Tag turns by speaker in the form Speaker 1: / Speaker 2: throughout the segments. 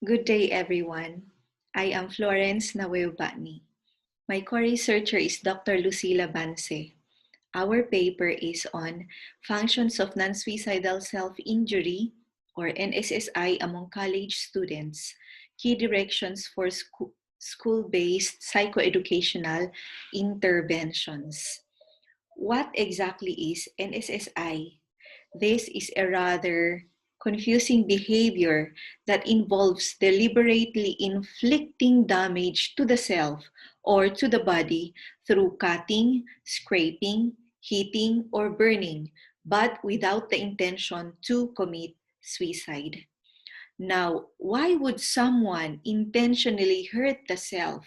Speaker 1: Good day, everyone. I am Florence Nawebani. My co-researcher is Dr. Lucila Banse. Our paper is on functions of non-suicidal self-injury, or NSSI, among college students, key directions for school-based psychoeducational interventions. What exactly is NSSI? This is a rather confusing behavior that involves deliberately inflicting damage to the self or to the body through cutting, scraping, hitting, or burning, but without the intention to commit suicide. Now, why would someone intentionally hurt the self?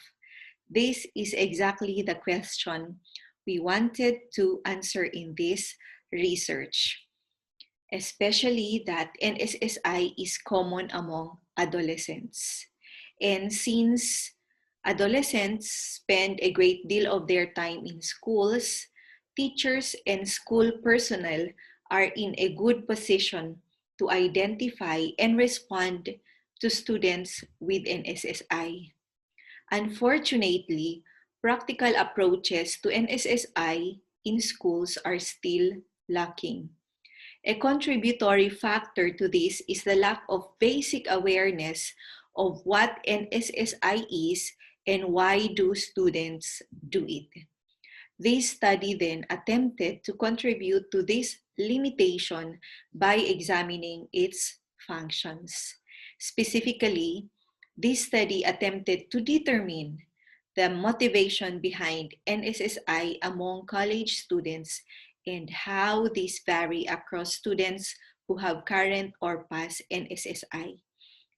Speaker 1: This is exactly the question we wanted to answer in this research, especially that NSSI is common among adolescents. And since adolescents spend a great deal of their time in schools, teachers and school personnel are in a good position to identify and respond to students with NSSI. Unfortunately, practical approaches to NSSI in schools are still lacking. A contributory factor to this is the lack of basic awareness of what NSSI is and why do students do it. This study then attempted to contribute to this limitation by examining its functions. Specifically, this study attempted to determine the motivation behind NSSI among college students and how these vary across students who have current or past NSSI.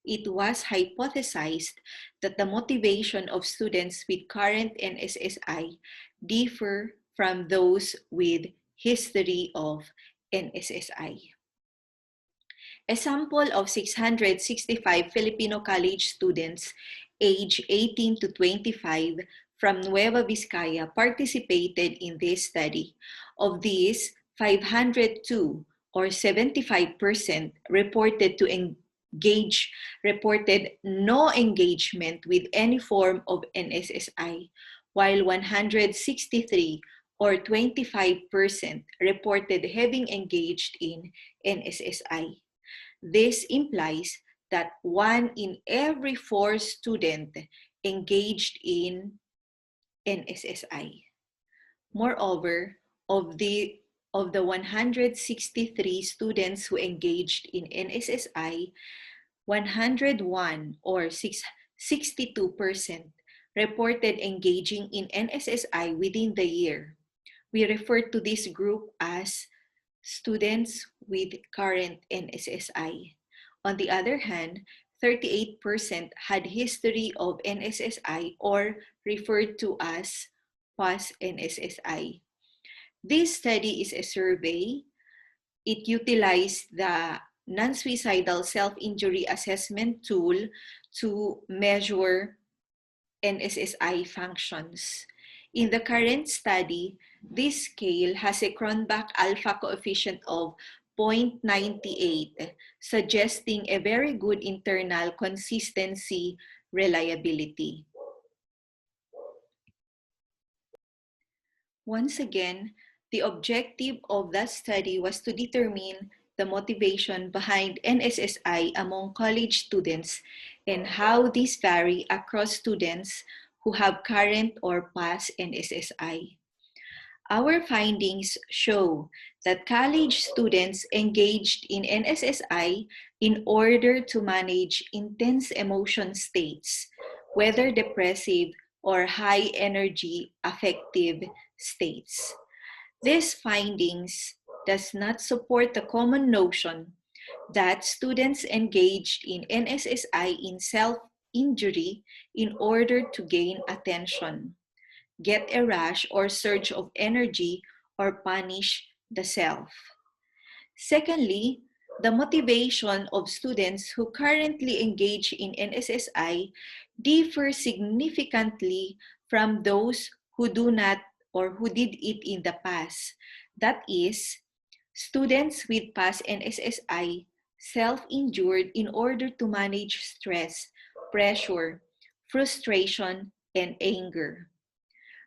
Speaker 1: It was hypothesized that the motivation of students with current NSSI differ from those with history of NSSI. A sample of 665 Filipino college students aged 18 to 25 from Nueva Vizcaya participated in this study. Of these, 502 or 75% reported no engagement with any form of NSSI, while 163 or 25% reported having engaged in NSSI. This implies that 1 in every 4 students engaged in NSSI. Moreover, of the 163 students who engaged in NSSI, 101 or 62% reported engaging in NSSI within the year. We refer to this group as students with current NSSI. On the other hand, 38% had history of NSSI or referred to as past NSSI. This study is a survey. It utilized the non-suicidal self-injury assessment tool to measure NSSI functions. In the current study, this scale has a Cronbach alpha coefficient of 0.98, suggesting a very good internal consistency reliability. Once again, the objective of that study was to determine the motivation behind NSSI among college students and how these vary across students who have current or past NSSI. Our findings show that college students engaged in NSSI in order to manage intense emotion states, whether depressive or high energy affective states. These findings does not support the common notion that students engaged in NSSI in self-injury in order to gain attention, get a rush or surge of energy, or punish the self. Secondly, the motivation of students who currently engage in NSSI differs significantly from those who do not or who did it in the past. That is, students with past NSSI self-injured in order to manage stress, pressure, frustration, and anger.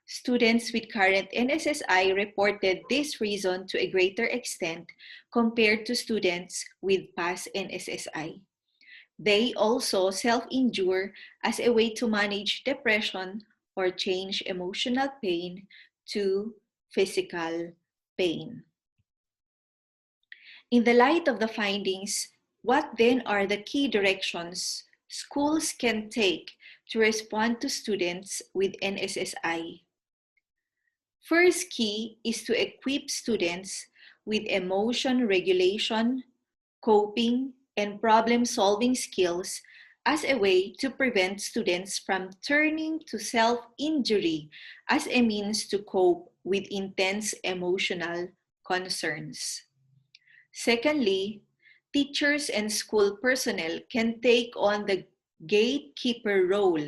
Speaker 1: Students with current NSSI reported this reason to a greater extent compared to students with past NSSI. They also self-injure as a way to manage depression or change emotional pain to physical pain. In the light of the findings, what then are the key directions schools can take to respond to students with NSSI? First key is to equip students with emotion regulation, coping, and problem-solving skills as a way to prevent students from turning to self-injury as a means to cope with intense emotional concerns. Secondly, teachers and school personnel can take on the gatekeeper role,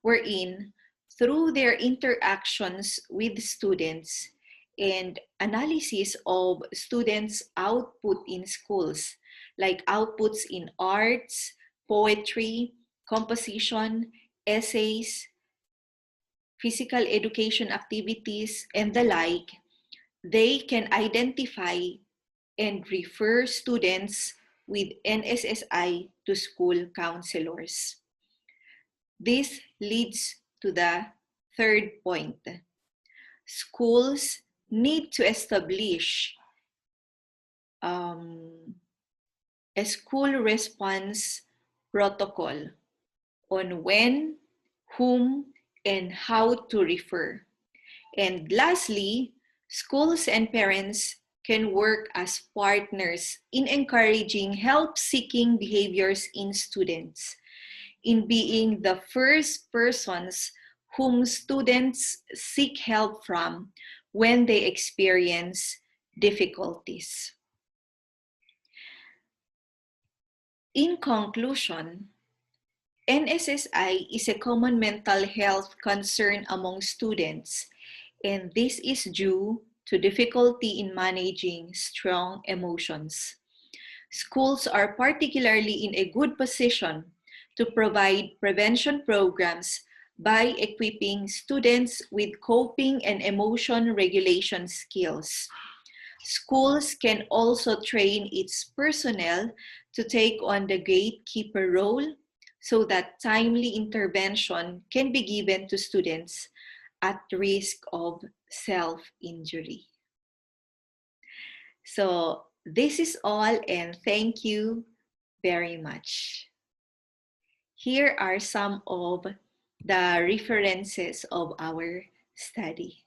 Speaker 1: wherein through their interactions with students and analysis of students' output in schools, like outputs in arts, poetry, composition, essays, physical education activities, and the like, they can identify and refer students with NSSI to school counselors. This leads to the third point. Schools need to establish a school response protocol on when, whom, and how to refer. And lastly, schools and parents can work as partners in encouraging help-seeking behaviors in students, in being the first persons whom students seek help from when they experience difficulties. In conclusion, NSSI is a common mental health concern among students, and this is due to difficulty in managing strong emotions. Schools are particularly in a good position to provide prevention programs by equipping students with coping and emotion regulation skills. Schools can also train its personnel to take on the gatekeeper role so that timely intervention can be given to students at risk of self-injury. So this is all, and thank you very much. Here are some of the references of our study.